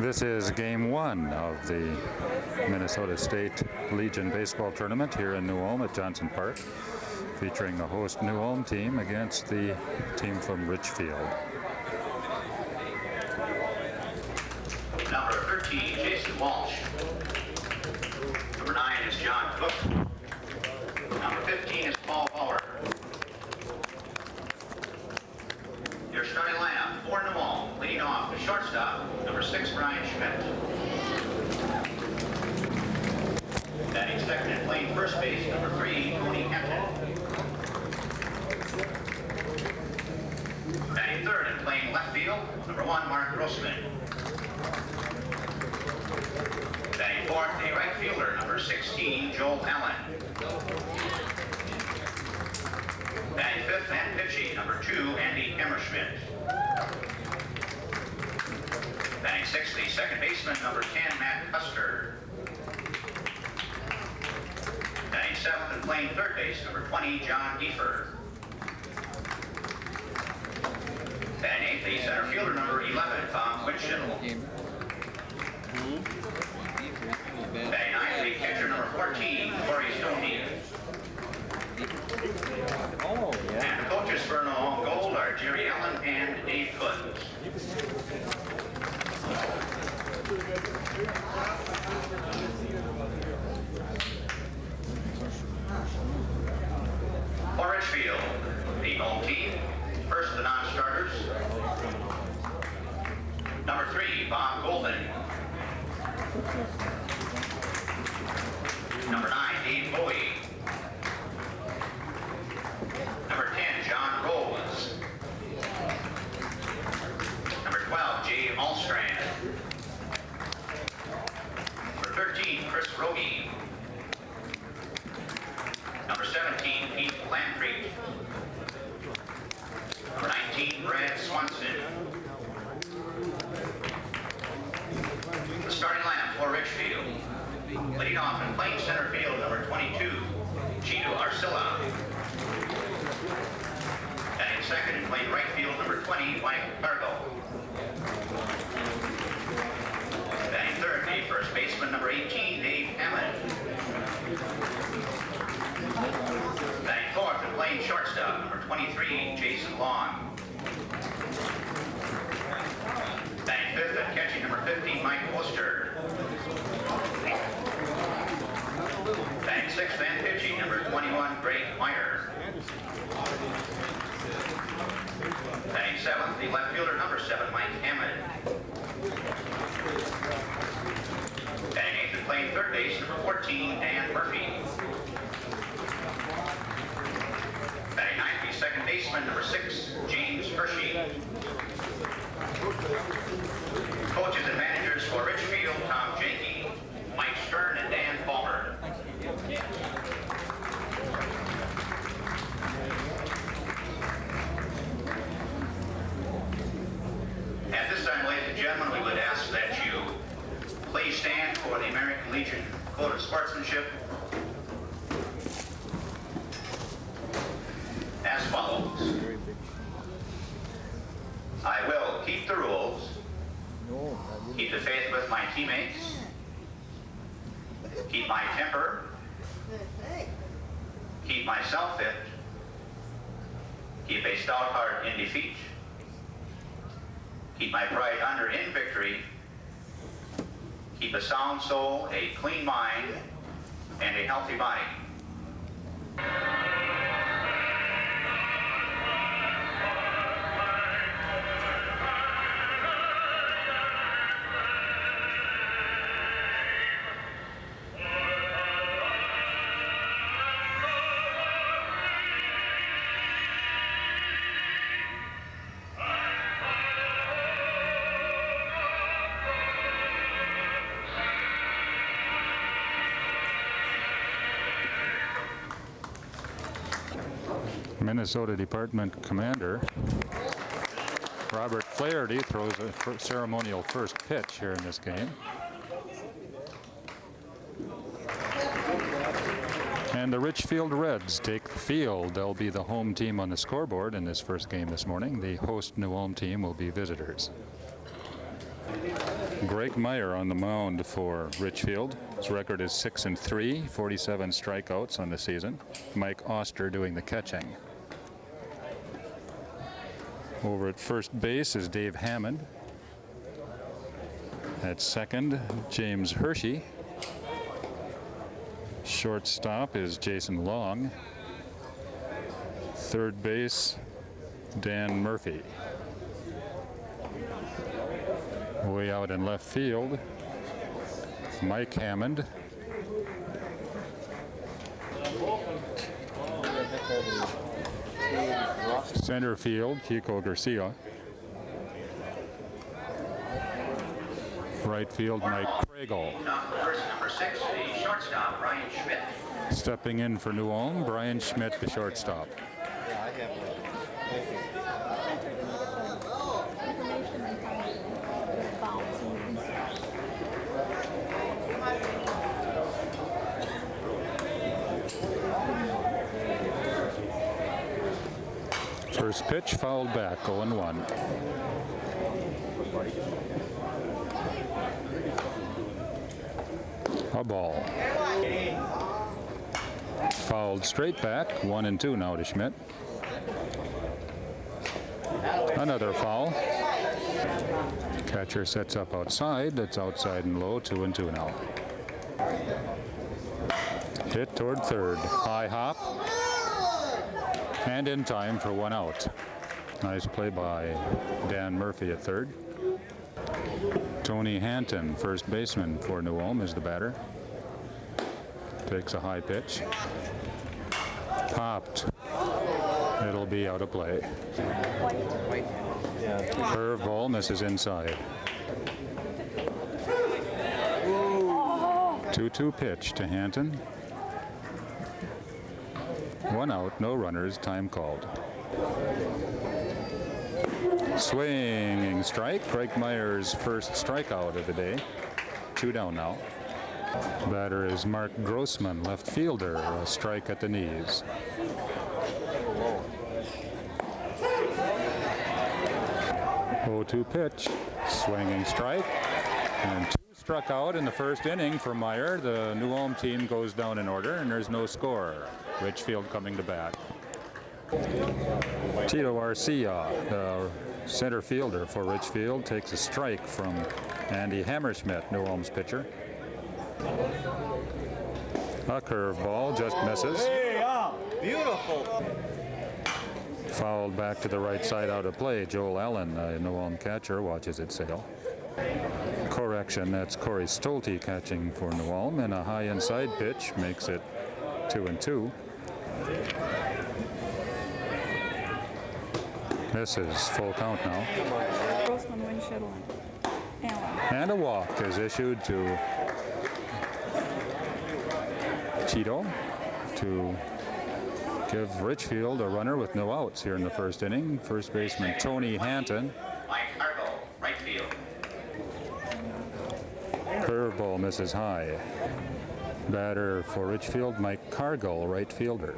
This is game one of the Minnesota State Legion Baseball Tournament here in New Ulm at Johnson Park, featuring the host New Ulm team against the team from Richfield. Number 13, Jason Walsh. Number 9 is John Cook. Number 15 is Paul Bauer. Your starting lineup for New Ulm, leading off the shortstop, number 6, Brian Schmidt. Batting second and playing first base, number 3, Tony Henton. Batting third and playing left field, number 1, Mark Grossman. Batting fourth, the right fielder, number 16, Joel Allen. Batting fifth and pitching, number 2, Andy Emmerschmidt. Batting sixth, the second baseman, number 10, Matt Kuster. Batting seventh and playing third base, number 20, John Giefer. Batting eighth, the center fielder, number 11, Tom Winchell. Batting ninth, the catcher, number 14, Corey Stoney. And the coaches for New Ulm Gold are Jerry Allen and Dave Coons. For Richfield, the home team, first the non-starters. Number 3, Bob Golden. Number 9, Dave Bowie. Number 10, John Rose. Number 12, Jay Malstrand. Number 13, Chris Rogie. Number 17, Pete Lampreet. Number 19, Brad Swanson. The starting lineup for Richfield. Leading off and playing center field, number 22, Chito Arcilla. Batting second and playing right field, number 20, Mike Cargo. Batting third, the first baseman, number 18, Dave Hammond. Batting fourth and playing shortstop, number 23, Jason Long. Batting fifth and catching, number 15, Mike Kuster. Batting sixth and pitching, number 21, Greg Meyer. Batting seventh, the left fielder, number 7, Mike Hammond. Batting eighth and playing third base, number 14, Dan Murphy. Batting ninth, the second baseman, number 6, James Hershey. Coaches and managers for Richfield, Tom Janke, Mike Stern, and Dan Palmer. At this time, ladies and gentlemen, we would ask that you please stand for the American Legion Code of Sportsmanship as follows. I will keep the rules, keep the faith with my teammates, keep my temper, keep myself fit, keep a stout heart in defeat, keep my pride under in victory, keep a sound soul, a clean mind, and a healthy body. Minnesota Department Commander Robert Flaherty throws a ceremonial first pitch here in this game. And the Richfield Reds take the field. They'll be the home team on the scoreboard in this first game this morning. The host New Ulm team will be visitors. Greg Meyer on the mound for Richfield. His record is 6-3, 47 strikeouts on the season. Mike Oster doing the catching. Over at first base is Dave Hammond. At second, James Hershey. Shortstop is Jason Long. Third base, Dan Murphy. Way out in left field, Mike Hammond. Center field, Kiko Garcia. Right field, Mike Craigle. Number 6, the shortstop, Brian Schmidt. Stepping in for New Ulm, Brian Schmidt, the shortstop. First pitch fouled back, 0-1. A ball. Fouled straight back, 1-2 now to Schmidt. Another foul. Catcher sets up outside. That's outside and low, 2-2 now. Hit toward third. High hop. And in time for 1 out. Nice play by Dan Murphy at third. Tony Hanton, first baseman for New Ulm, is the batter. Takes a high pitch. Popped. It'll be out of play. Curveball misses inside. 2-2 pitch to Hanton. 1 out, no runners, time called. Swinging strike, Greg Meyer's first strikeout of the day. 2 down now. Batter is Mark Grossman, left fielder, a strike at the knees. Oh, 0-2 pitch, swinging strike, and 2 struck out in the first inning for Meyer. The New Ulm team goes down in order, and there's no score. Richfield coming to bat. Tito Arcia, the center fielder for Richfield, takes a strike from Andy Hammerschmidt, New Ulm's pitcher. A curveball just misses. Beautiful. Fouled back to the right side out of play. Joel Allen, the New Ulm catcher, watches it sail. Correction, that's Corey Stolte catching for New Ulm, and a high inside pitch makes it 2-2. Misses, full count now. And a walk is issued to Tito to give Richfield a runner with no outs here in the first inning. First baseman Tony Hanton. Mike Cargo, right field. Curveball misses high. Batter for Richfield, Mike Cargill, right fielder.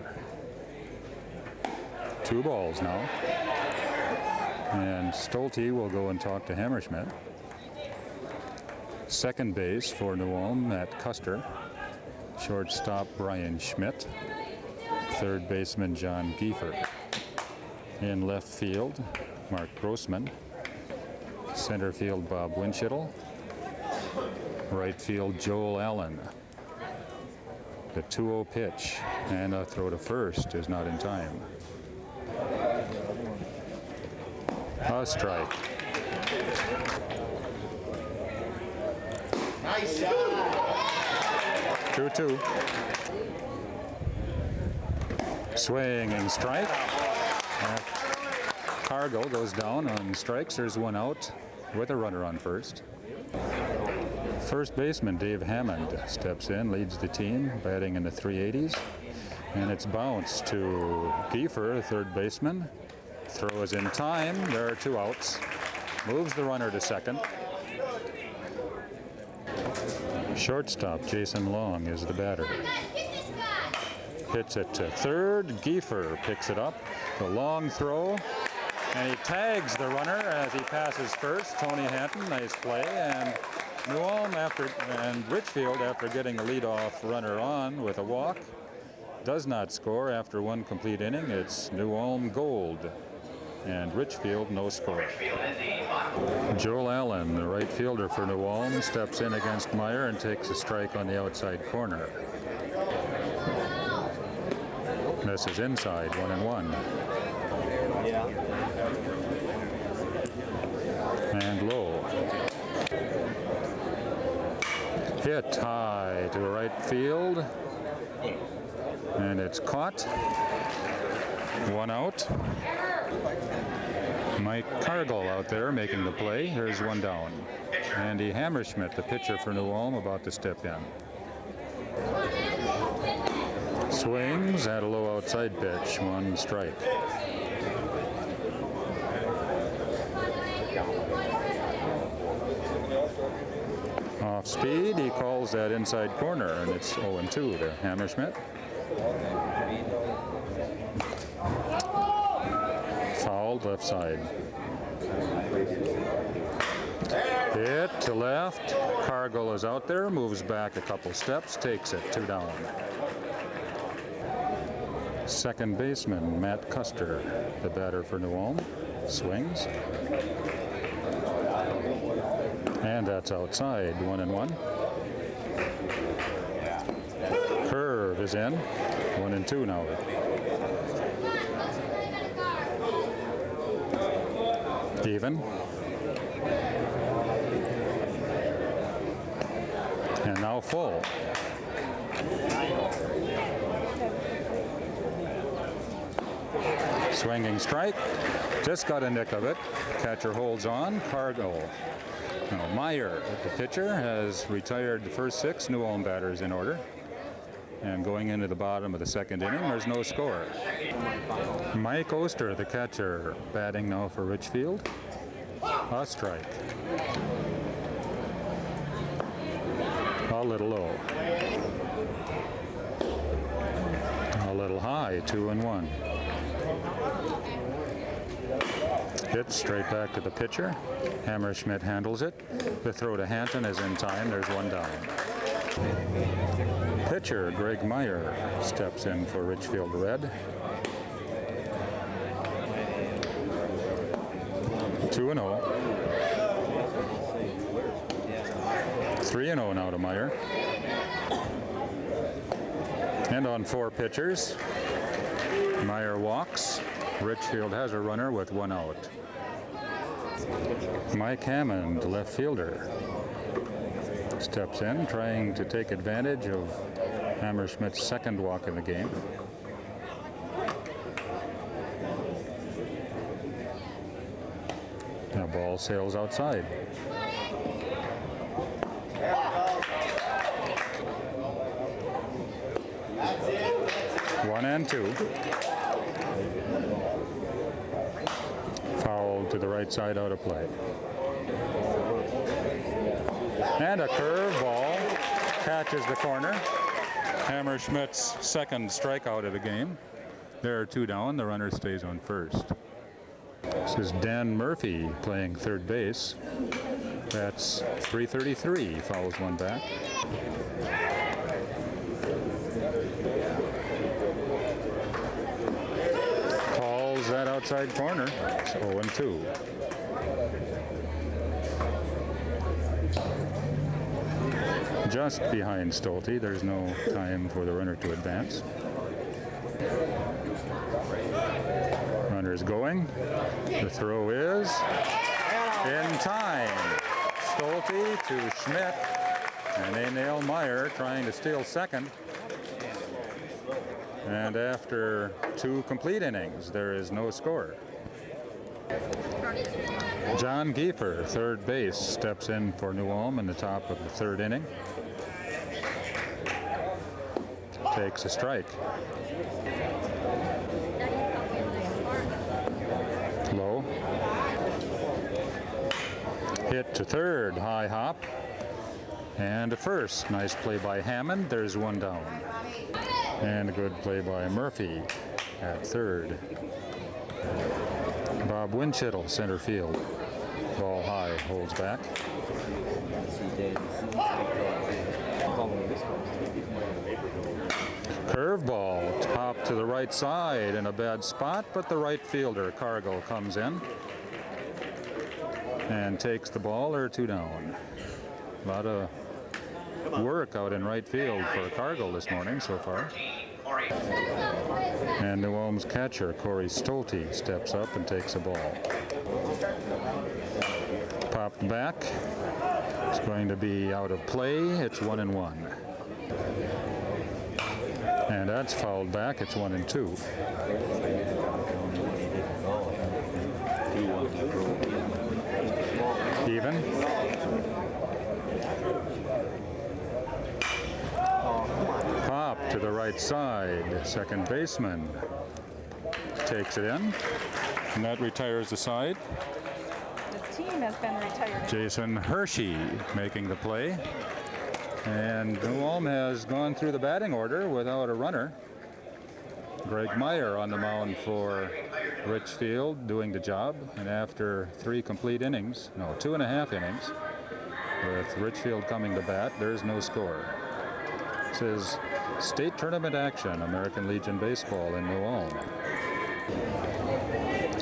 2 balls now. And Stolte will go and talk to Hammerschmidt. Second base for New Ulm, Matt Kuster. Shortstop Brian Schmidt. Third baseman John Giefer. In left field, Mark Grossman. Center field, Bob Winchittle. Right field, Joel Allen. The 2-0 pitch and a throw to first is not in time. A strike. Nice shot. 2-2. Swinging strike. Cargill goes down on strikes. There's 1 out with a runner on first. First baseman Dave Hammond steps in, leads the team, batting in the 380s. And it's bounced to Giefer, third baseman. Throw is in time. There are 2 outs. Moves the runner to second. Shortstop Jason Long is the batter. Hits it to third. Giefer picks it up. The long throw. And he tags the runner as he passes first. Tony Hanton, nice play. And New Ulm and Richfield, after getting a leadoff runner on with a walk, does not score after one complete inning. It's New Ulm gold. And Richfield, no score. Joel Allen, the right fielder for New Ulm, steps in against Meyer and takes a strike on the outside corner. This is inside, 1-1. Yeah. And low. Hit high to the right field. And it's caught. One out. Mike Cargill out there making the play. Here's one down. Andy Hammerschmidt, the pitcher for New Ulm, about to step in. Swings at a low outside pitch. One strike. Off speed, he calls that inside corner, and it's 0-2 to Hammerschmidt. Fouled left side. Hit to left. Cargill is out there, moves back a couple steps, takes it, 2 down. Second baseman Matt Kuster, the batter for New Ulm, swings. And that's outside, 1-1. Curve is in, 1-2 now. Even. And now full. Swinging strike. Just got a nick of it. Catcher holds on. Cargill. Now Meyer, the pitcher, has retired the first 6 New Ulm batters in order. And going into the bottom of the second inning, there's no score. Mike Oster, the catcher, batting now for Richfield. A strike. A little low. A little high, 2-1. Hit straight back to the pitcher. Hammerschmidt handles it. The throw to Hanton is in time. There's one down. Pitcher Greg Meyer steps in for Richfield Red. 2-0. 3-0 now to Meyer. And on 4 pitchers, Meyer walks. Richfield has a runner with 1 out. Mike Hammond, left fielder, steps in, trying to take advantage of Hammerschmidt's second walk in the game. The ball sails outside. One and 2. Foul to the right side, out of play. And a curve ball catches the corner. Hammerschmidt's second strikeout of the game. There are 2 down. The runner stays on first. This is Dan Murphy playing third base. That's .333. Fouls one back. Calls that outside corner. It's 0-2. Just behind Stolte. There's no time for the runner to advance. Runner's going. The throw is in time. Stolte to Schmidt, and they nail Meyer trying to steal second. And after 2 complete innings, there is no score. John Giefer, third base, steps in for New Ulm in the top of the 3rd inning. Takes a strike. Low. Hit to third, high hop. And to first, nice play by Hammond. There's one down. And a good play by Murphy at third. Bob Winchittle, center field. Ball high, holds back. Curveball, top to the right side in a bad spot, but the right fielder, Cargill, comes in and takes the ball, or 2 down. A lot of work out in right field for Cargill this morning so far. And New Ulm's catcher, Corey Stolte, steps up and takes a ball. Popped back. It's going to be out of play. It's 1-1. And that's fouled back. It's 1-2. Even. Pop to the right side. Second baseman takes it in. And that retires the side. The team has been retired. Jason Hershey making the play. And New Ulm has gone through the batting order without a runner. Greg Meyer on the mound for Richfield doing the job. And after 3 complete innings, no, 2.5 innings, with Richfield coming to bat, there's no score. This is state tournament action, American Legion Baseball in New Ulm.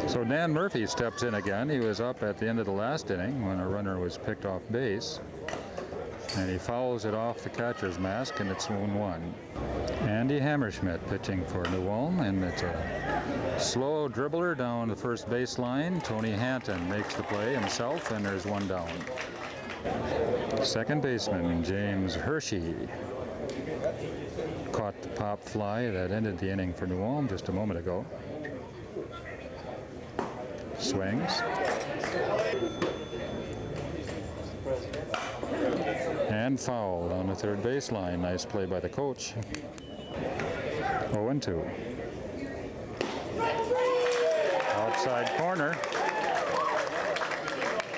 So Dan Murphy steps in again. He was up at the end of the last inning when a runner was picked off base. And he fouls it off the catcher's mask, and it's 1-1. Andy Hammerschmidt pitching for New Ulm, and it's a slow dribbler down the first baseline. Tony Hanton makes the play himself, and there's 1 down. Second baseman James Hershey caught the pop fly that ended the inning for New Ulm just a moment ago. Swings. And fouled on the third baseline. Nice play by the coach. 0-2. Outside corner.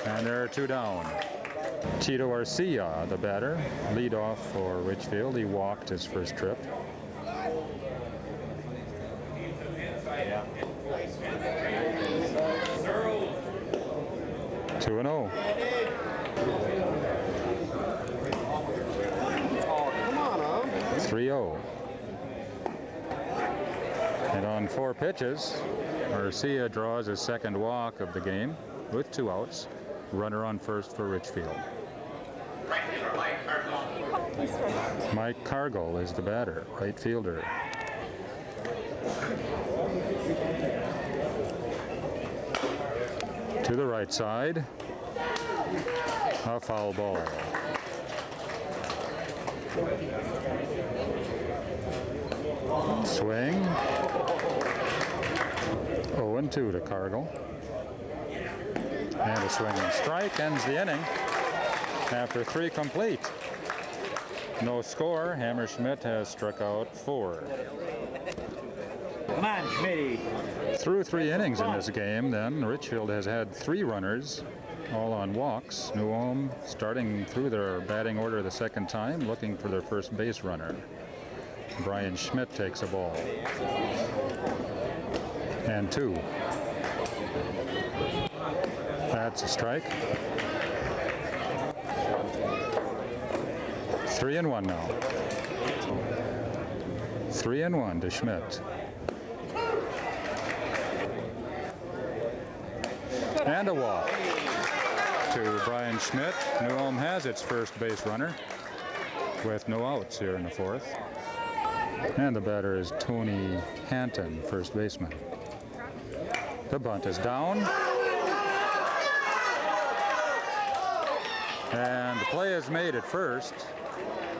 And there are 2 down. Cheeto Arcia, the batter, lead off for Richfield. He walked his first trip. Two 2-0. Oh, come on, 3-0. And on 4 pitches, Arcia draws his second walk of the game with 2 outs. Runner on first for Richfield. Mike Cargill is the batter, right fielder. To the right side. A foul ball. Swing. 0-2 to Cargill. And a swinging strike ends the inning after 3 complete. No score. Hammerschmidt has struck out 4. Come on, Schmitty. Through 3 innings in this game, then, Richfield has had 3 runners, all on walks. New Ulm starting through their batting order the second time, looking for their first base runner. Brian Schmidt takes a ball. And 2. That's a strike. 3-1 now. 3-1 to Schmidt. And a walk to Brian Schmidt. New Ulm has its first base runner with no outs here in the 4th. And the batter is Tony Hanton, first baseman. The bunt is down. And the play is made at first.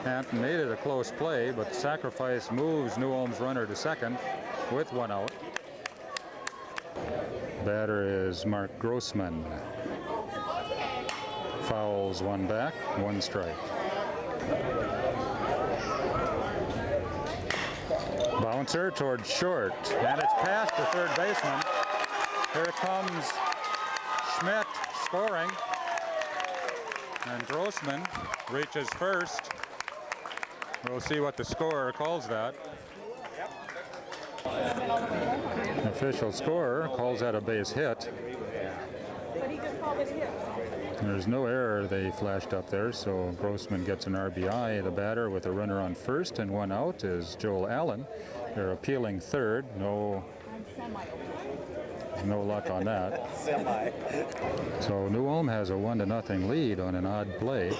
Hanton made it a close play, but the sacrifice moves New Ulm's runner to second with 1 out. Batter is Mark Grossman. Fouls 1 back, 1 strike. Bouncer towards short, and it's past the third baseman. Here comes Schmidt scoring, and Grossman reaches first. We'll see what the scorer calls that. The official scorer calls that a base hit. But he just called it hits. There's no error they flashed up there, so Grossman gets an RBI. The batter with a runner on first and one out is Joel Allen. They're appealing third. No luck on that. So New Ulm has a 1-0 lead on an odd play.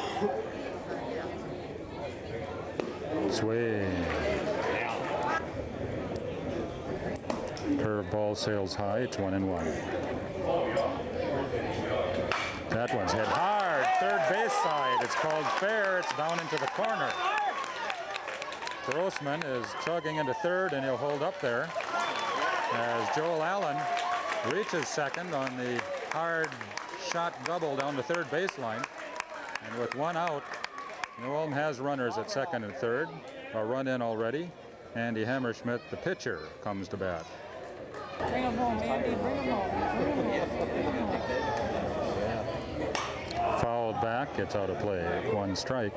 Swing. Curveball sails high. It's 1-1. That one's hit hard. Third base side. It's called fair. It's down into the corner. Grossman is chugging into third, and he'll hold up there as Joel Allen reaches second on the hard shot double down the third baseline. And with one out, New Ulm has runners at second and third. A run in already. Andy Hammerschmidt, the pitcher, comes to bat. Bring him home, Andy. Bring him home. Fouled back. It's out of play. One strike.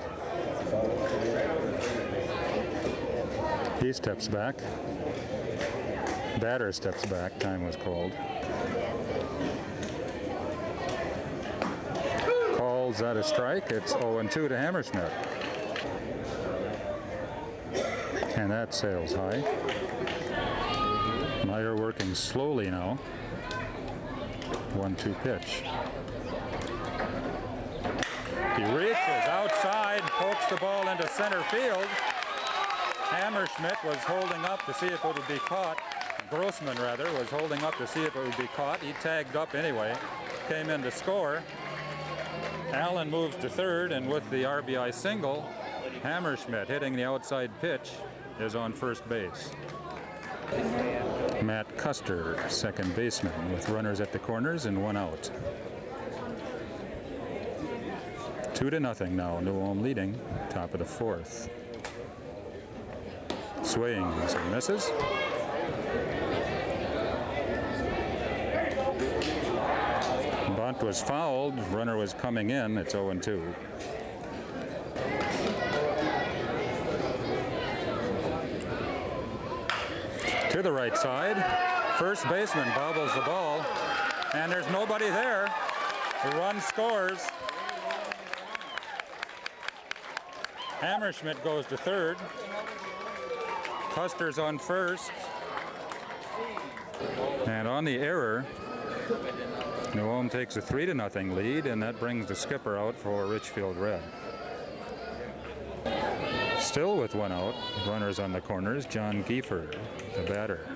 He steps back. Batter steps back. Time was called. Calls that a strike. It's 0-2 to Hammerschmidt. And that sails high. Meyer working slowly now. 1-2 pitch. He reaches outside, pokes the ball into center field. Hammerschmidt was holding up to see if it would be caught. Grossman, rather, was holding up to see if it would be caught. He tagged up anyway, came in to score. Allen moves to third, and with the RBI single, Hammerschmidt, hitting the outside pitch, is on first base. Matt Kuster, second baseman, with runners at the corners and one out. 2-0 now. New Ulm leading, top of the fourth. Swings and misses. Bunt was fouled. Runner was coming in. It's 0-2. To the right side. First baseman bobbles the ball. And there's nobody there. The run scores. Hammerschmidt goes to third. Kuster's on first. And on the error, New Ulm takes a 3-0 lead, and that brings the skipper out for Richfield Red. Still with one out, runners on the corners, John Giefford, the batter.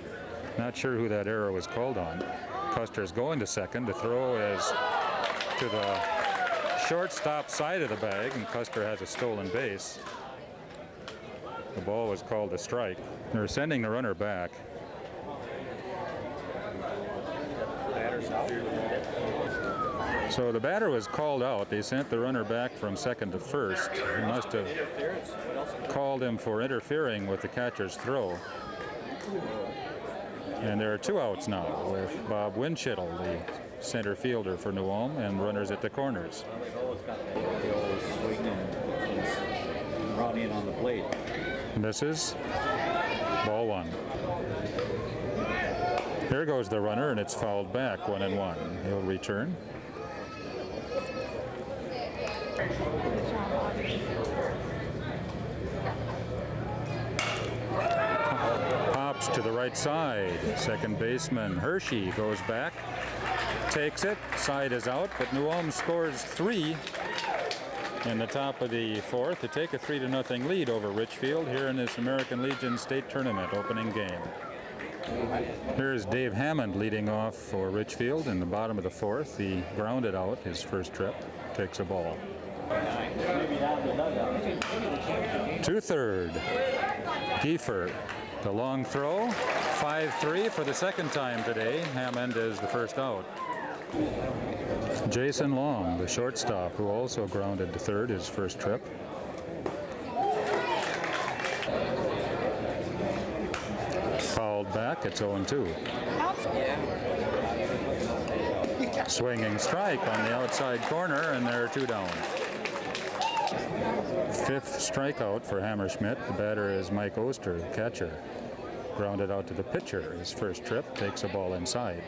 Not sure who that error was called on. Kuster's going to second. The throw is to the shortstop side of the bag, and Kuster has a stolen base. The ball was called a strike. They're sending the runner back. So the batter was called out. They sent the runner back from second to first. They must have called him for interfering with the catcher's throw. And there are two outs now with Bob Winchittle, the center fielder for New Ulm, and runners at the corners. Run in on the plate. Misses. Ball one. Here goes the runner, and it's fouled back, 1-1. He'll return. Pops to the right side. Second baseman Hershey goes back, takes it. Side is out, but New Ulm scores 3 in the top of the fourth to take a 3-0 lead over Richfield here in this American Legion State Tournament opening game. Here's Dave Hammond leading off for Richfield in the bottom of the fourth. He grounded out his first trip, takes a ball. To third, Giefford. The long throw, 5-3 for the second time today. Hammond is the first out. Jason Long, the shortstop, who also grounded to third his first trip. Fouled back, it's 0-2. Swinging strike on the outside corner, and there are two down. Fifth strikeout for Hammerschmidt. The batter is Mike Oster, catcher. grounded out to the pitcher. His first trip takes a ball inside.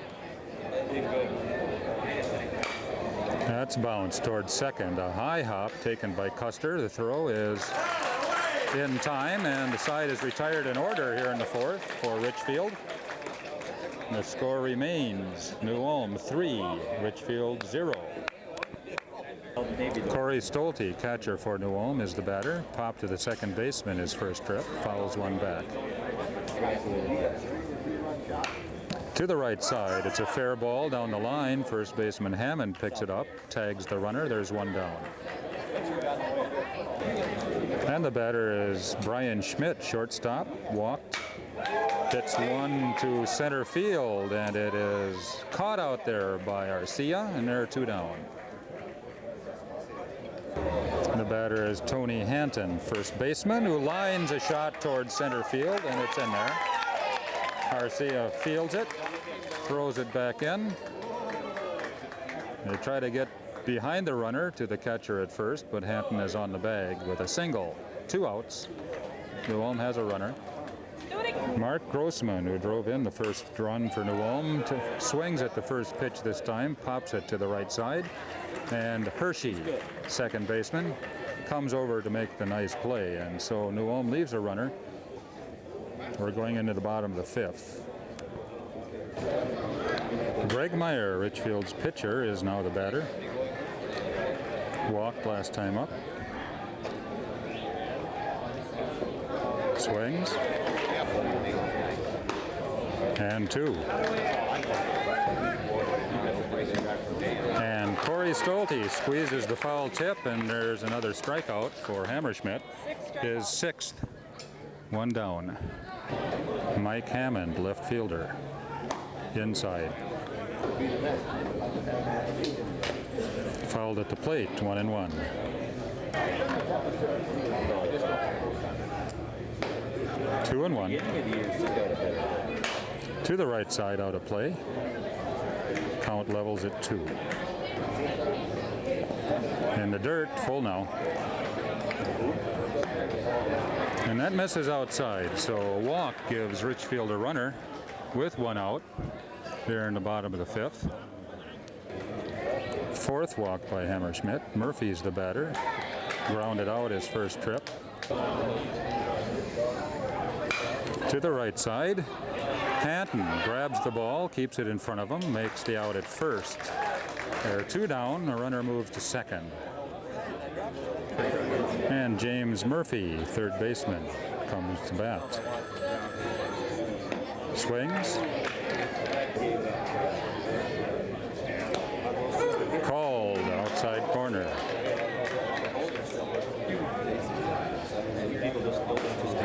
That's bounced towards second. A high hop taken by Kuster. The throw is in time, and the side is retired in order here in the fourth for Richfield. The score remains New Ulm 3, Richfield 0. Corey Stolte, catcher for New Ulm, is the batter. Pop to the second baseman his first trip, fouls one back. To the right side, it's a fair ball down the line. First baseman Hammond picks it up, tags the runner, there's one down. And the batter is Brian Schmidt, shortstop, walked. Hits one to center field, and it is caught out there by Arcia, and there are two down. The batter is Tony Hanton, first baseman, who lines a shot towards center field, and it's in there. Arcia fields it, throws it back in. They try to get behind the runner to the catcher at first, but Hanton is on the bag with a single. 2 outs. New Ulm has a runner. Mark Grossman, who drove in the first run for New Ulm, swings at the first pitch this time, pops it to the right side, and Hershey, second baseman, comes over to make the nice play, and so New Ulm leaves a runner. We're going into the bottom of the fifth. Greg Meyer, Richfield's pitcher, is now the batter. Walked last time up. Swings. And 2. And Corey Stolte squeezes the foul tip, and there's another strikeout for Hammerschmidt. His 6th. 1 down. Mike Hammond, left fielder. Inside. Fouled at the plate, 1-1. Two and 1. To the right side, out of play. Count levels at 2. In the dirt, full now. And that misses outside, so a walk gives Richfield a runner with 1 out here in the bottom of the 5th. 4th walk by Hammerschmidt. Murphy's the batter. Grounded out his first trip. To the right side. Hanton grabs the ball, keeps it in front of him, makes the out at first. There are 2 down, a runner moves to second. And James Murphy, third baseman, comes to bat. Swings. Called outside corner.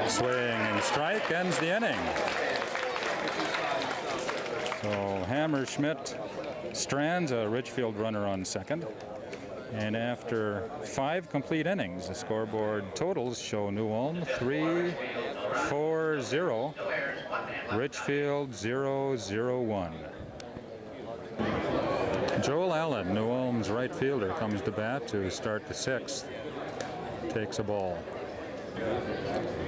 Swing and strike ends the inning. So Hammerschmidt strands a Richfield runner on second. And after 5 complete innings, the scoreboard totals show New Ulm 3-4-0, Richfield 0-0-1. Joel Allen, New Ulm's right fielder, comes to bat to start the 6th. Takes a ball.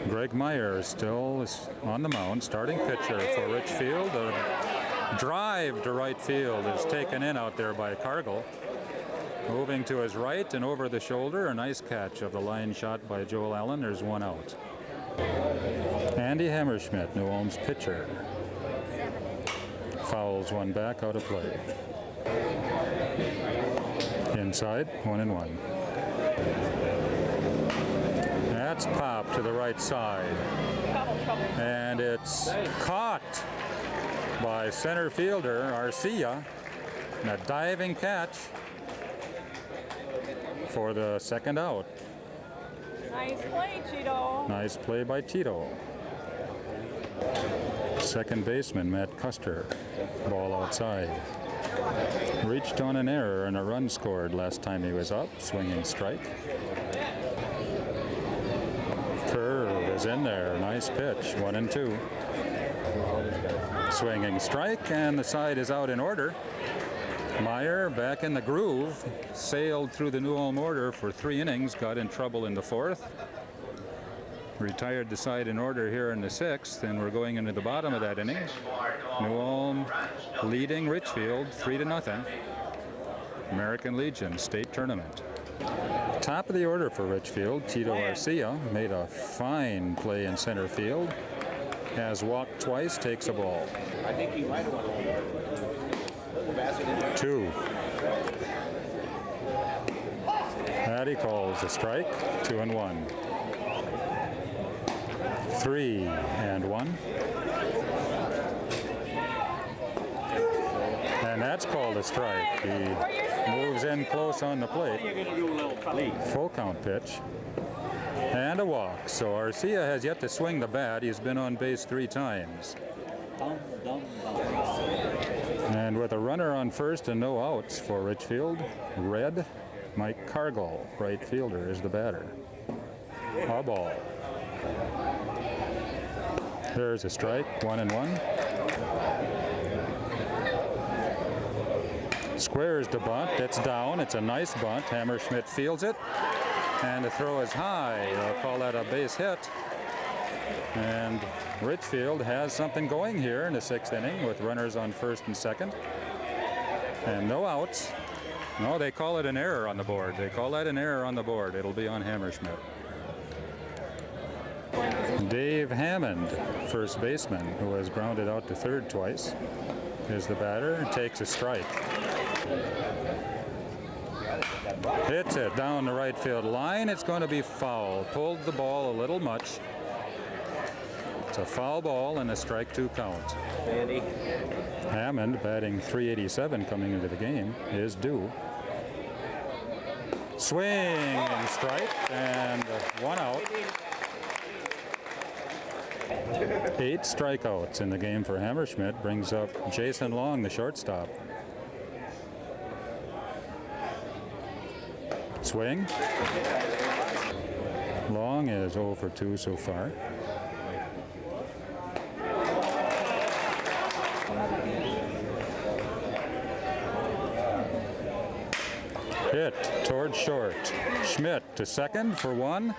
Greg Meyer still is on the mound, starting pitcher for Richfield. A drive to right field is taken in out there by Cargill. Moving to his right and over the shoulder, a nice catch of the line shot by Joel Allen. There's 1 out. Andy Hammerschmidt, New Ulm's pitcher, fouls 1 back out of play. Inside, 1-1. That's popped to the right side, and it's caught by center fielder Arcia, and a diving catch for the 2nd out. Nice play, Cheeto. Nice play by Tito. Second baseman Matt Kuster, ball outside. Reached on an error and a run scored last time he was up. Swinging strike. Curve is in there. Nice pitch. 1-2. Swinging strike, and the side is out in order. Meyer back in the groove, sailed through the New Ulm order for 3 innings, got in trouble in the 4th. retired the side in order here in the 6th, and we're going into the bottom of that inning. New Ulm leading Richfield 3-0. American Legion State Tournament. Top of the order for Richfield, Tito Arcia made a fine play in center field. Has walked twice, takes a ball. I think he might have went over. 2. That he calls a strike. 2-1. 3-1. And that's called a strike. He moves in close on the plate. Full count pitch. And a walk. So Arcia has yet to swing the bat. He's been on base 3 times. And with a runner on first and no outs for Richfield, red, Mike Cargill, right fielder, is the batter. A ball. There's a strike, 1-1. Squares to bunt. It's down. It's a nice bunt. Hammerschmidt fields it. And the throw is high. They'll call that a base hit. And Richfield has something going here in the 6th inning with runners on first and second. And no outs. No, they call it an error on the board. They call that an error on the board. It'll be on Hammerschmidt. Dave Hammond, first baseman, who has grounded out to third twice, is the batter. Takes a strike. Hits it down the right field line. It's going to be foul. Pulled the ball a little much. It's a foul ball and a strike 2 count. Hammond, batting .387 coming into the game, is due. Swing and strike, and 1 out. 8 strikeouts in the game for Hammerschmidt brings up Jason Long, the shortstop. Swing. Long is 0 for 2 so far. Hit towards short. Schmidt to second for 1.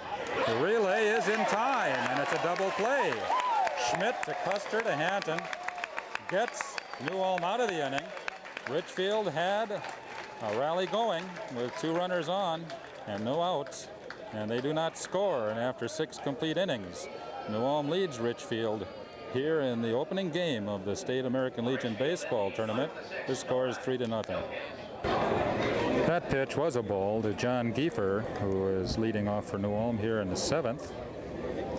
The relay is in time, and it's a double play. Schmidt to Kuster to Hanton. Gets New Ulm out of the inning. Richfield had a rally going with 2 runners on and no outs, and they do not score. And after 6 complete innings, New Ulm leads Richfield here in the opening game of the State American Legion Baseball Tournament. The score is 3-0. That pitch was a ball to John Giefer, who is leading off for New Ulm here in the 7th.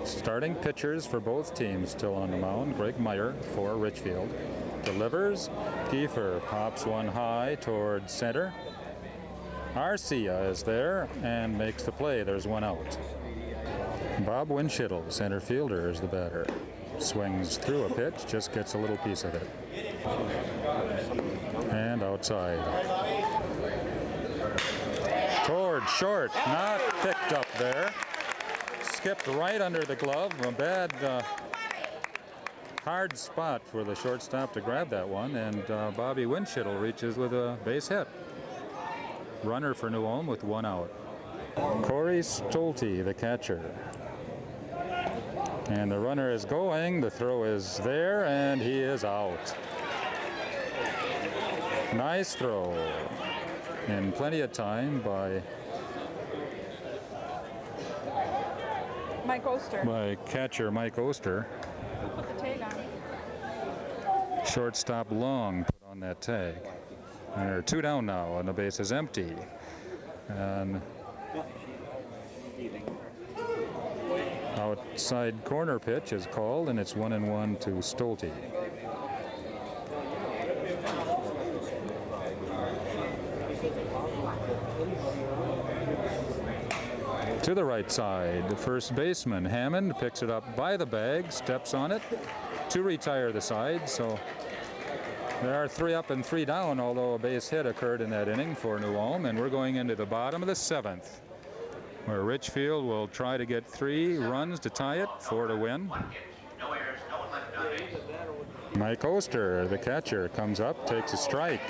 Starting pitchers for both teams still on the mound. Greg Meyer for Richfield. Delivers. Giefer pops one high towards center. Arcia is there and makes the play. There's 1 out. Bob Winchittle, center fielder, is the batter. Swings through a pitch, just gets a little piece of it. And outside. Towards short, not picked up there. Skipped right under the glove. A bad, hard spot for the shortstop to grab that one, and Bobby Winchittle reaches with a base hit. Runner for New Ulm with 1 out. Corey Stolte, the catcher. And the runner is going. The throw is there, and he is out. Nice throw. And plenty of time by Mike Oster. By catcher Mike Oster. Put the tag on. Shortstop Long put on that tag. And they're 2 down now, and the base is empty. And outside corner pitch is called, and it's 1-1 to Stolte. To the right side, the first baseman Hammond picks it up by the bag, steps on it to retire the side. So there are 3 up and 3 down, although a base hit occurred in that inning for New Ulm, and we're going into the bottom of the 7th, where Richfield will try to get 3 runs to tie it, 4 to win. Mike Oster, the catcher, comes up, takes a strike.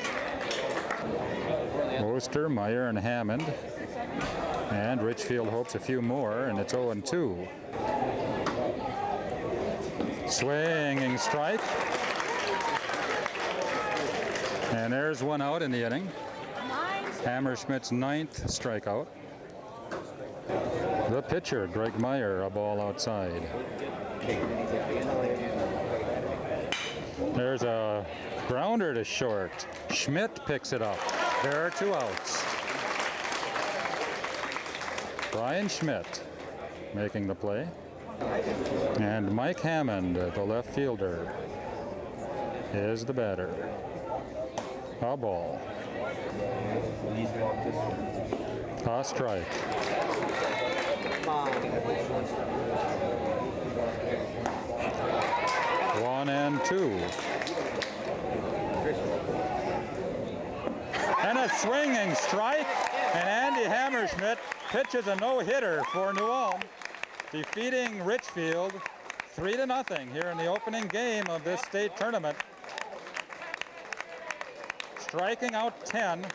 Oster, Meyer, and Hammond. And Richfield hopes a few more, and it's 0-2. Swinging strike. And there's one out in the inning. Hammerschmidt's 9th strikeout. The pitcher, Greg Meyer, a ball outside. There's a grounder to short. Schmidt picks it up. There are 2 outs. Brian Schmidt making the play. And Mike Hammond, the left fielder, is the batter. A ball. A strike. One and 2. And a swinging strike. And Andy Hammerschmidt pitches a no-hitter for New Ulm, defeating Richfield 3-0 here in the opening game of this state tournament. Striking out 10,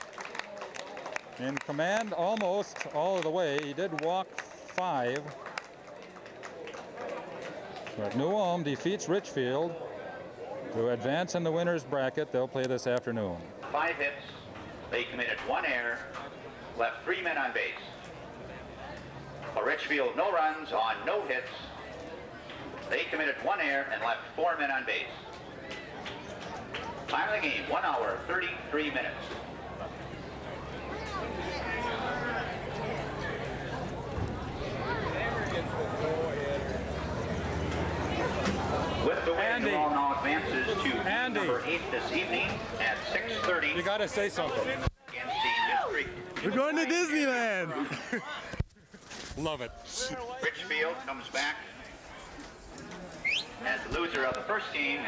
in command almost all of the way. He did walk 5. But New Ulm defeats Richfield to advance in the winner's bracket. They'll play this afternoon. 5 hits. They committed 1 error, left 3 men on base. For Richfield, no runs on no hits. They committed 1 error and left 4 men on base. Time of the game, 1 hour, 33 minutes. With the win, New Ulm now advances to number 8 this evening at 6:30. You gotta say something. Against the district. We're going to Disneyland. Love it. Richfield comes back as the loser of the first game.